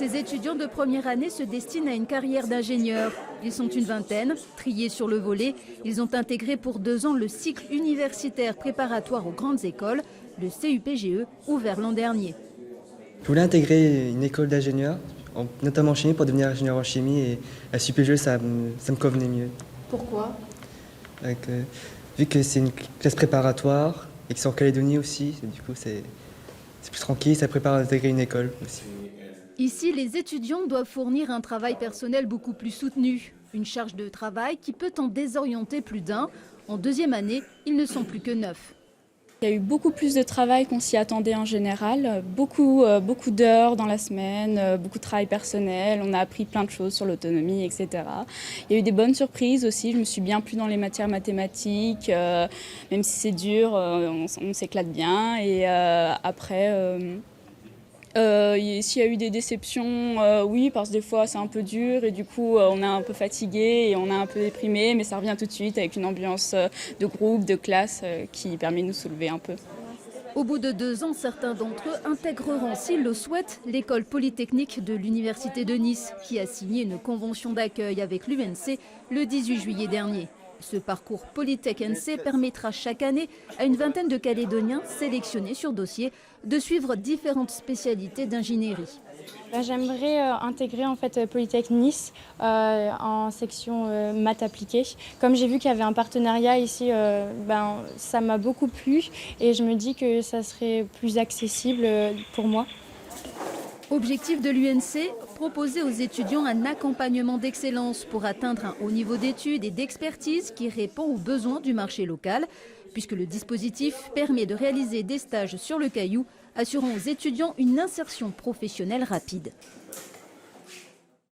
Ces étudiants de première année se destinent à une carrière d'ingénieur. Ils sont une vingtaine, triés sur le volet. Ils ont intégré pour 2 ans le cycle universitaire préparatoire aux grandes écoles, le CUPGE, ouvert l'an dernier. Je voulais intégrer une école d'ingénieur, notamment en chimie, pour devenir ingénieur en chimie. Et la CUPGE, ça me convenait mieux. Pourquoi? Vu que c'est une classe préparatoire et que c'est en Calédonie aussi, du coup c'est plus tranquille, ça prépare à intégrer une école aussi. Ici, les étudiants doivent fournir un travail personnel beaucoup plus soutenu. Une charge de travail qui peut en désorienter plus d'un. En deuxième année, ils ne sont plus que 9. Il y a eu beaucoup plus de travail qu'on s'y attendait en général, beaucoup d'heures dans la semaine, beaucoup de travail personnel, on a appris plein de choses sur l'autonomie, etc. Il y a eu des bonnes surprises aussi, je me suis bien plu dans les matières mathématiques, même si c'est dur, on s'éclate bien. Et après, s'il y a eu des déceptions, oui, parce que des fois c'est un peu dur et du coup on est un peu fatigué et on est un peu déprimé, mais ça revient tout de suite avec une ambiance de groupe, de classe qui permet de nous soulever un peu. Au bout de 2 ans, certains d'entre eux intégreront, s'ils le souhaitent, l'école polytechnique de l'Université de Nice, qui a signé une convention d'accueil avec l'UNC le 18 juillet dernier. Ce parcours Polytech NC permettra chaque année à une vingtaine de Calédoniens sélectionnés sur dossier de suivre différentes spécialités d'ingénierie. J'aimerais intégrer en fait Polytech Nice en section maths appliquées. Comme j'ai vu qu'il y avait un partenariat ici, ça m'a beaucoup plu et je me dis que ça serait plus accessible pour moi. Objectif de l'UNC, proposer aux étudiants un accompagnement d'excellence pour atteindre un haut niveau d'études et d'expertise qui répond aux besoins du marché local, puisque le dispositif permet de réaliser des stages sur le Caillou, assurant aux étudiants une insertion professionnelle rapide.